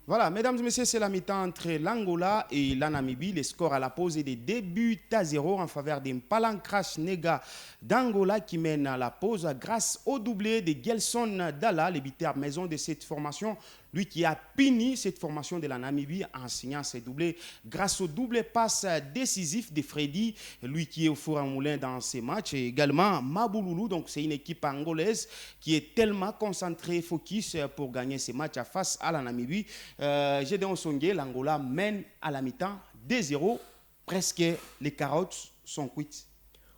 Voilà, mesdames et messieurs, c'est la mi-temps entre l'Angola et la Namibie. Les scores à la pause et des débuts à zéro en faveur des Palancrash Nega d'Angola qui mène à la pause grâce au doublé de Gelson Dalla, l'ébiteur maison de cette formation. Lui qui a puni cette formation de la Namibie en signant ses doublés grâce au double passe décisif de Freddy, lui qui est au four à moulin dans ces matchs. Et également Mabouloulou, donc c'est une équipe angolaise qui est tellement concentrée, focus pour gagner ces matchs face à la Namibie. Gédéon Songué, l'Angola mène à la mi-temps 2-0. Presque les carottes sont cuites.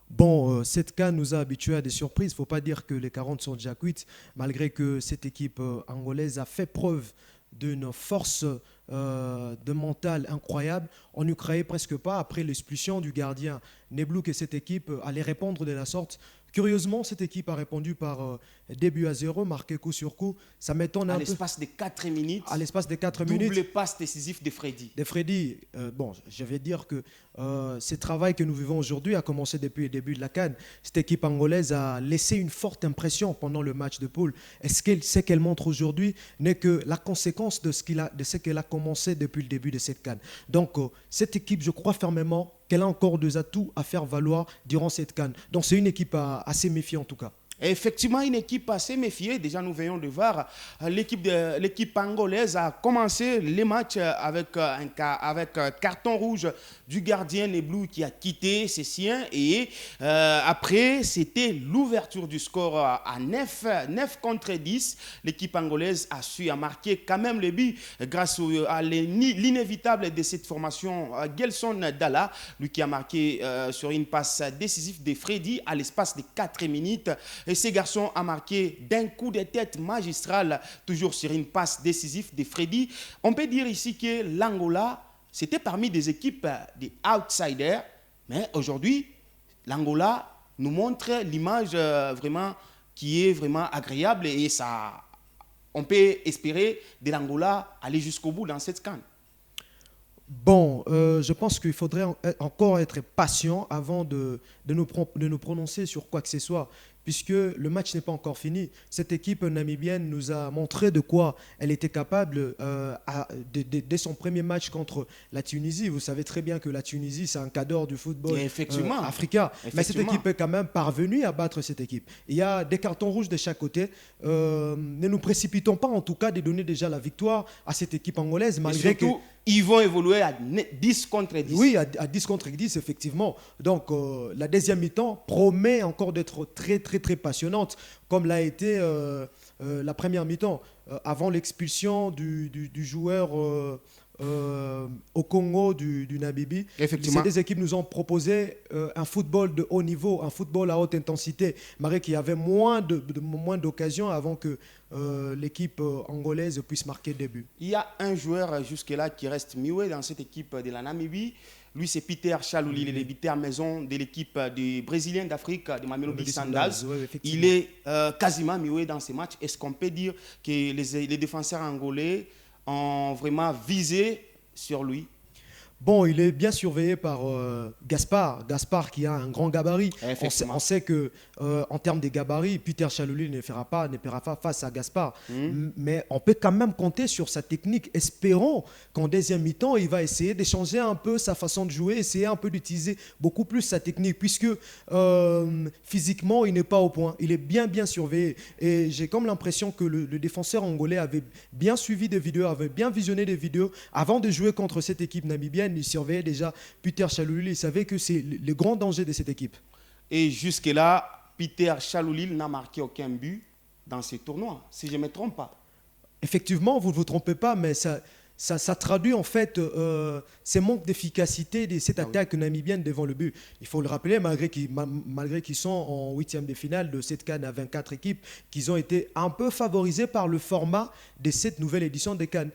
Bon, cette CAN nous a habitués à des surprises. Il ne faut pas dire que les 40 sont déjà cuites, malgré que cette équipe angolaise a fait preuve d'une force de mental incroyable. On ne croyait presque pas, après l'expulsion du gardien Neblou, que cette équipe allait répondre de la sorte. Curieusement, cette équipe a répondu par début à zéro, marqué coup sur coup. Ça m'étonne un peu. À l'espace de 4 minutes, À l'espace de 4 minutes. double passe décisif de Freddy. De Freddy, bon, je vais dire que ce travail que nous vivons aujourd'hui a commencé depuis le début de la CAN. Cette équipe angolaise a laissé une forte impression pendant le match de poule. Et ce qu'elle montre aujourd'hui n'est que la conséquence de ce qu'elle a commencé depuis le début de cette CAN. Donc, cette équipe, je crois fermement qu'elle a encore des atouts à faire valoir durant cette CAN. Donc, c'est une équipe assez méfiée en tout cas. Et effectivement, une équipe assez méfiée. Déjà, nous venons de voir l'équipe angolaise a commencé les matchs avec un carton rouge du gardien Neblou qui a quitté ses siens. Et après, c'était l'ouverture du score à 9 contre 10. L'équipe angolaise a su marquer quand même le but grâce à l'inévitable de cette formation, Gelson Dalla, lui qui a marqué sur une passe décisive de Freddy à l'espace de 4 minutes. Et ces garçons ont marqué d'un coup de tête magistral, toujours sur une passe décisive de Freddy. On peut dire ici que l'Angola, c'était parmi des équipes des outsiders, mais aujourd'hui, l'Angola nous montre l'image vraiment qui est vraiment agréable et ça, on peut espérer de l'Angola aller jusqu'au bout dans cette CAN. Bon, je pense qu'il faudrait encore être patient avant de nous prononcer sur quoi que ce soit, puisque le match n'est pas encore fini. Cette équipe namibienne nous a montré de quoi elle était capable dès son premier match contre la Tunisie. Vous savez très bien que la Tunisie, c'est un cadre du football africain. Mais cette équipe est quand même parvenue à battre cette équipe. Il y a des cartons rouges de chaque côté. Ne nous précipitons pas, en tout cas, de donner déjà la victoire à cette équipe angolaise, malgré que... Ils vont évoluer à 10 contre 10. Oui, à 10 contre 10, effectivement. Donc, la deuxième mi-temps promet encore d'être très, très, très passionnante, comme l'a été la première mi-temps. Avant l'expulsion du joueur au Congo du Namibie, ces deux équipes nous ont proposé un football de haut niveau, un football à haute intensité, malgré qu'il y avait moins d'occasions avant que l'équipe angolaise puisse marquer le début. Il y a un joueur jusque-là qui reste muet dans cette équipe de la Namibie. Lui, c'est Peter Chalouli, l'ébiteur maison de l'équipe des Brésiliens d'Afrique, de Mamelodi Sundowns. Il est quasiment muet dans ces matchs. Est-ce qu'on peut dire que les défenseurs angolais ont vraiment visé sur lui? Bon, il est bien surveillé par Gaspard qui a un grand gabarit. On sait que en termes de gabarit, Peter Chalouli ne fera pas face à Gaspard. Mais on peut quand même compter sur sa technique. Espérons qu'en deuxième mi-temps, il va essayer d'échanger un peu sa façon de jouer, essayer un peu d'utiliser beaucoup plus sa technique, puisque physiquement, il n'est pas au point. Il est bien surveillé. Et j'ai comme l'impression que le défenseur angolais avait bien suivi des vidéos, avait bien visionné des vidéos avant de jouer contre cette équipe namibienne. Il surveillait déjà Peter Chalouli. Il savait que c'est le grand danger de cette équipe. Et jusque-là, Peter Chalouli n'a marqué aucun but dans ce tournoi, si je ne me trompe pas. Effectivement, vous ne vous trompez pas, mais ça traduit en fait ces manques d'efficacité de cette attaque namibienne devant le but. Il faut le rappeler, malgré qu'ils sont en huitième de finale de cette CAN à 24 équipes, qu'ils ont été un peu favorisés par le format de cette nouvelle édition des CAN.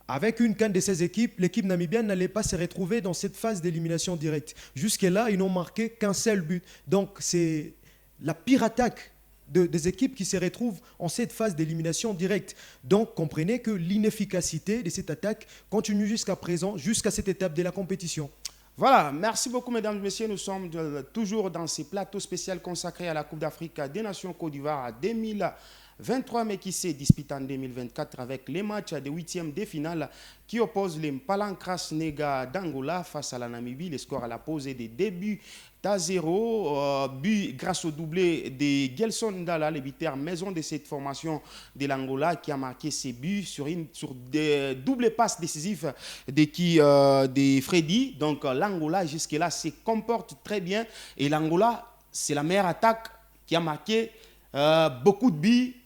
Avec une CAN de 16 équipes, l'équipe namibienne n'allait pas se retrouver dans cette phase d'élimination directe. Jusque-là, ils n'ont marqué qu'un seul but. Donc, c'est la pire attaque des équipes qui se retrouvent en cette phase d'élimination directe. Donc, comprenez que l'inefficacité de cette attaque continue jusqu'à présent, jusqu'à cette étape de la compétition. Voilà, merci beaucoup mesdames et messieurs. Nous sommes toujours dans ces plateaux spéciaux consacrés à la Coupe d'Afrique des Nations Côte d'Ivoire 2023. 23 mai qui se disputent en 2024 avec les matchs des huitièmes de finale qui opposent les Mpalancras Nega d'Angola face à la Namibie. Le score à la pause est des débuts à 0, but grâce au doublé de Gelson Ndala, l'arbitre maison de cette formation de l'Angola, qui a marqué ses buts sur des doubles passes décisives de Freddy. Donc l'Angola jusque-là se comporte très bien et l'Angola, c'est la meilleure attaque qui a marqué beaucoup de buts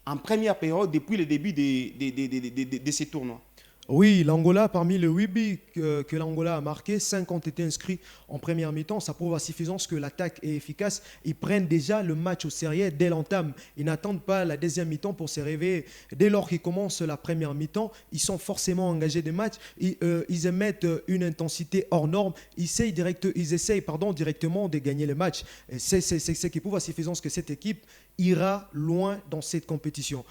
en première période depuis le début de ces tournois. Oui, l'Angola, parmi les 8 buts que l'Angola a marqués, 5 ont été inscrits en première mi-temps. Ça prouve à suffisance que l'attaque est efficace. Ils prennent déjà le match au sérieux dès l'entame. Ils n'attendent pas la deuxième mi-temps pour se réveiller. Dès lors qu'ils commencent la première mi-temps, ils sont forcément engagés des matchs. Ils émettent une intensité hors norme. Ils essayent directement de gagner le match. C'est ce qui prouve à suffisance que cette équipe ira loin dans cette compétition.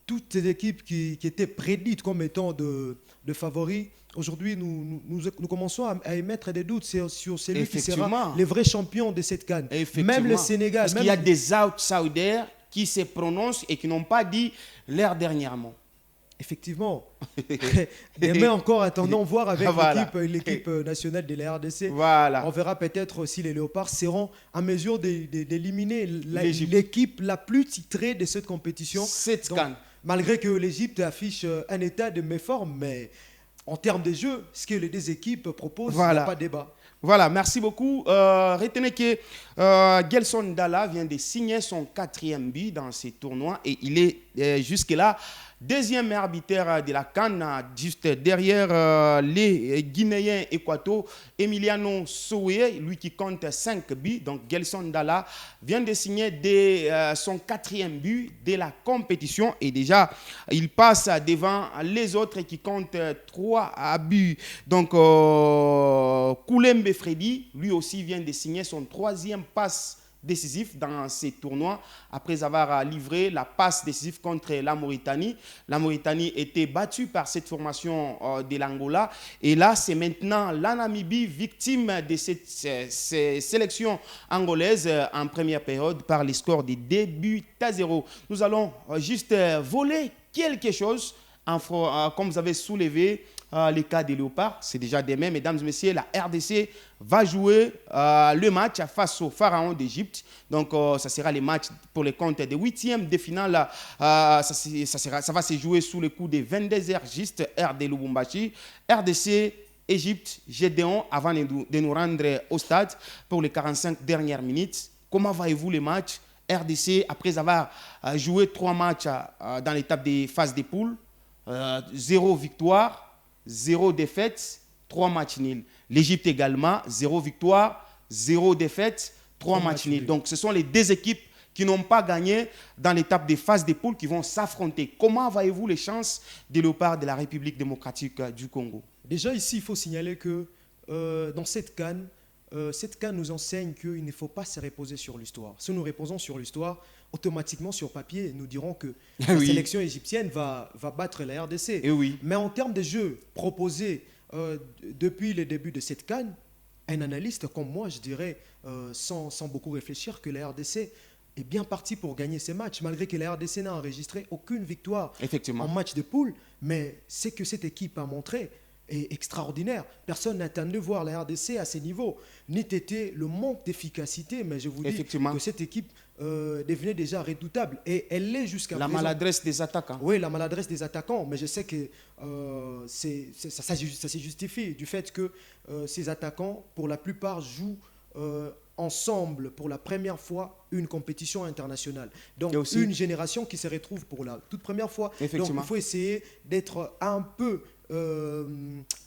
Toutes les équipes qui étaient prédites comme étant de favoris, aujourd'hui, nous commençons à émettre des doutes sur celui qui sera le vrai champion de cette CAN. Même le Sénégal. Parce qu'il y a des outsiders qui se prononcent et qui n'ont pas dit l'air dernièrement. Effectivement. Demain encore, attendons voir avec l'équipe nationale de la RDC. Voilà. On verra peut-être si les Léopards seront en mesure d'éliminer l'équipe la plus titrée de cette compétition. Cette CAN. Malgré que l'Égypte affiche un état de méforme, mais en termes de jeu, ce que les deux équipes proposent, il n'y a pas de débat. Voilà, merci beaucoup. Retenez que Gelson Ndala vient de signer son 4e but dans ces tournois et il est jusque-là deuxième arbitre de la CAN, juste derrière les Guinéens équatoriaux, Emiliano Soué, lui qui compte 5 buts. Donc Gelson Ndala vient de signer son 4e but de la compétition et déjà il passe devant les autres qui comptent 3 buts. Donc Koulembe Freddy, lui aussi vient de signer son 3e passe décisif dans ces tournois après avoir livré la passe décisive contre la Mauritanie. La Mauritanie était battue par cette formation de l'Angola et là c'est maintenant la Namibie victime de cette sélection angolaise en première période par les scores de 2 buts à 0. Nous allons juste voler quelque chose comme vous avez soulevé les cas des Léopards, c'est déjà demain, mesdames et messieurs, la RDC va jouer le match face au Pharaon d'Égypte. Donc, ça sera le match pour les comptes des 8e de finale. Ça va se jouer sous le coup des 22h juste, heure de Lubumbashi. RDC, Égypte, Gédéon, avant de nous rendre au stade pour les 45 dernières minutes. Comment voyez-vous le match? RDC, après avoir joué 3 matchs dans l'étape des phases des poules, 0 victoire, 0 défaite, 3 matchs nuls. L'Égypte également, 0 victoire, 0 défaite, 3 matchs nuls. Donc ce sont les 2 équipes qui n'ont pas gagné dans l'étape des phases des poules qui vont s'affronter. Comment voyez-vous les chances des Léopards de la République démocratique du Congo? Déjà ici, il faut signaler que dans cette CAN nous enseigne qu'il ne faut pas se reposer sur l'histoire. Si nous reposons sur l'histoire, automatiquement sur papier, nous dirons que la sélection égyptienne va battre la RDC. Mais en termes de jeu proposés depuis le début de cette CAN, un analyste comme moi, je dirais, sans beaucoup réfléchir, que la RDC est bien partie pour gagner ces matchs, malgré que la RDC n'a enregistré aucune victoire en match de poule. Mais c'est que cette équipe a montré est extraordinaire. Personne n'attendait voir la RDC à ces niveaux. Ni était le manque d'efficacité, mais je vous dis que cette équipe devenait déjà redoutable. Et elle l'est jusqu'à présent. La maladresse des attaquants. Oui, la maladresse des attaquants. Mais je sais que ça se justifie du fait que ces attaquants, pour la plupart, jouent ensemble pour la première fois une compétition internationale. Donc une génération qui se retrouve pour la toute première fois. Donc il faut essayer d'être un peu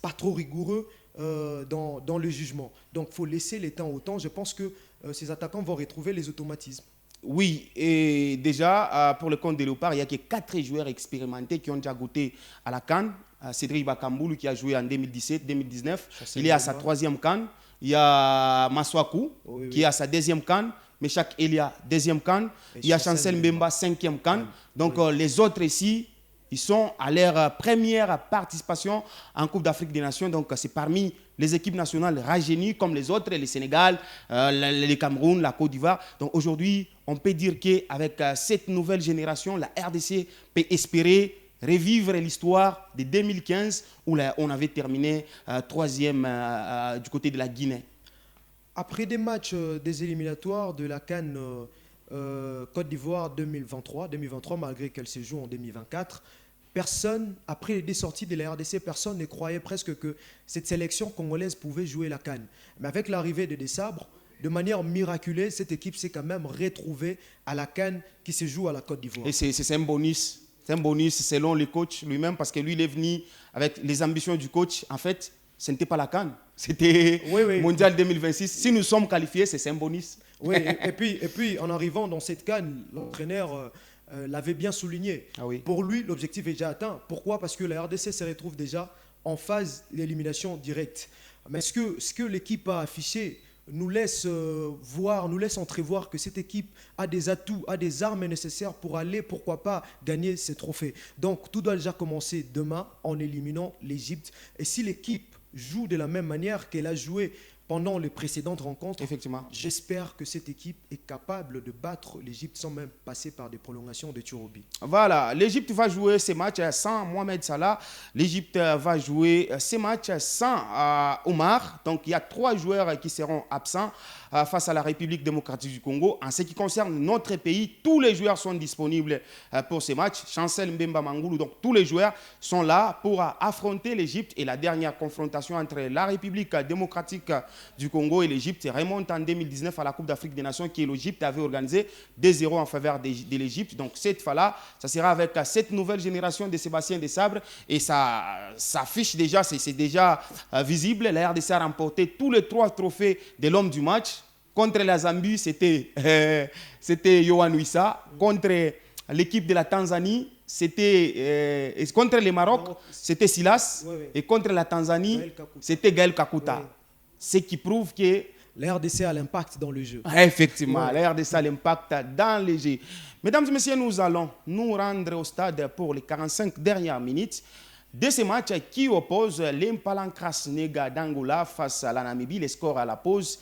pas trop rigoureux dans le jugement. Donc il faut laisser les temps au temps. Je pense que ces attaquants vont retrouver les automatismes. Oui, et déjà, pour le compte des Léopards, il n'y a que 4 joueurs expérimentés qui ont déjà goûté à la CAN. Cédric Bakamboulou qui a joué en 2017-2019. Il est à sa 3e CAN. Il y a Maswaku qui est à sa 2e CAN. Meshak Elia, 2e CAN. Il y a Chancel Mbemba, 5e CAN. Donc les autres ici, ils sont à leur première participation en Coupe d'Afrique des Nations. Donc c'est parmi les équipes nationales rajeunies comme les autres, les Sénégal, le Cameroun, la Côte d'Ivoire. Donc aujourd'hui, on peut dire qu'avec cette nouvelle génération, la RDC peut espérer revivre l'histoire de 2015 où là, on avait terminé troisième du côté de la Guinée. Après des matchs des éliminatoires de la CAN Côte d'Ivoire 2023, malgré qu'elle se joue en 2024, personne, après les sorties de la RDC, personne ne croyait presque que cette sélection congolaise pouvait jouer la CAN. Mais avec l'arrivée de Desabre, de manière miraculeuse, cette équipe s'est quand même retrouvée à la CAN qui se joue à la Côte d'Ivoire. Et c'est un bonus. C'est un bonus selon le coach lui-même parce que lui, il est venu avec les ambitions du coach. En fait, ce n'était pas la CAN, c'était Mondial 2026. Si nous sommes qualifiés, c'est un bonus. Oui, et puis en arrivant dans cette CAN, l'entraîneur l'avait bien souligné. Ah oui. Pour lui, l'objectif est déjà atteint. Pourquoi? Parce que la RDC se retrouve déjà en phase d'élimination directe. Mais ce que l'équipe a affiché nous laisse entrevoir que cette équipe a des atouts, a des armes nécessaires pour aller, pourquoi pas, gagner ces trophées. Donc tout doit déjà commencer demain en éliminant l'Égypte. Et si l'équipe joue de la même manière qu'elle a joué pendant les précédentes rencontres, effectivement, j'espère que cette équipe est capable de battre l'Égypte sans même passer par des prolongations de tirs au but. Voilà, l'Égypte va jouer ces matchs sans Mohamed Salah. L'Égypte va jouer ces matchs sans Omar. Donc il y a 3 joueurs qui seront absents face à la République démocratique du Congo. En ce qui concerne notre pays, tous les joueurs sont disponibles pour ces matchs. Chancel Mbemba Mangoulou, donc tous les joueurs sont là pour affronter l'Égypte. Et la dernière confrontation entre la République démocratique du Congo et l'Égypte remonte en 2019 à la Coupe d'Afrique des Nations que l'Égypte avait organisée 2-0 en faveur de l'Égypte. Donc cette fois-là, ça sera avec cette nouvelle génération de Sébastien Desabre et ça s'affiche déjà, c'est déjà visible. La RDC a remporté tous les 3 trophées de l'homme du match. Contre la Zambie, c'était Yohan Wissa. Contre l'équipe de la Tanzanie, c'était contre le Maroc, c'était Silas. Et contre la Tanzanie, c'était Gaël Kakuta. Ce qui prouve que la RDC a l'impact dans le jeu. Effectivement, la RDC a l'impact dans le jeu. Mesdames et messieurs, nous allons nous rendre au stade pour les 45 dernières minutes de ce match qui oppose l'Impalan-Kras Nega d'Angola face à la Namibie. Les scores à la pause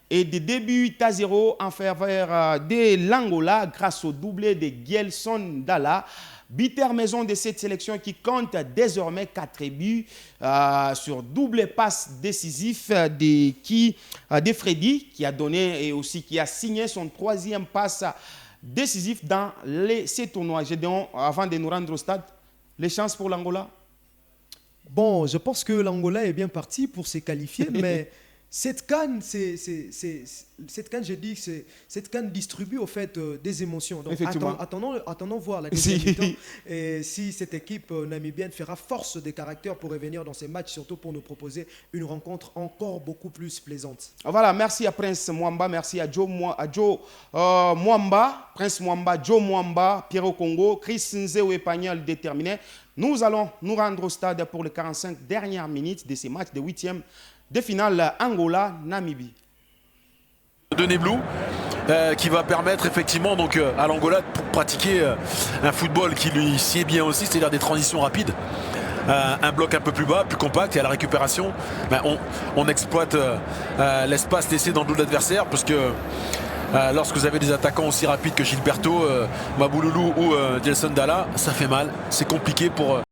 et de début 8-0 en faveur de l'Angola grâce au doublé de Gelson Dalla. Buteur maison de cette sélection qui compte désormais 4 buts sur double passe décisif de Freddy qui a donné et aussi qui a signé son 3e passe décisif dans ces tournois. Gédéon, avant de nous rendre au stade, les chances pour l'Angola? Bon, je pense que l'Angola est bien parti pour se qualifier, mais cette CAN, cette CAN distribue au fait des émotions. Donc attendons voir la deuxième mi-temps et si cette équipe namibienne fera force de caractère pour revenir dans ces matchs, surtout pour nous proposer une rencontre encore beaucoup plus plaisante. Voilà, merci à Prince Mwamba, merci à Joe Mwamba, Prince Mwamba, Joe Mwamba, Pierre Congo, Chris Nzeo Epagnol déterminé. Nous allons nous rendre au stade pour les 45 dernières minutes de ces matchs de 8e de finale Angola-Namibie. Denis Blou qui va permettre effectivement donc, à l'Angola de pratiquer un football qui lui sied bien aussi, c'est-à-dire des transitions rapides. Un bloc un peu plus bas, plus compact, et à la récupération, on exploite l'espace laissé dans le dos de l'adversaire, parce que lorsque vous avez des attaquants aussi rapides que Gilberto, Mabouloulou ou Gelson Dalla, ça fait mal, c'est compliqué pour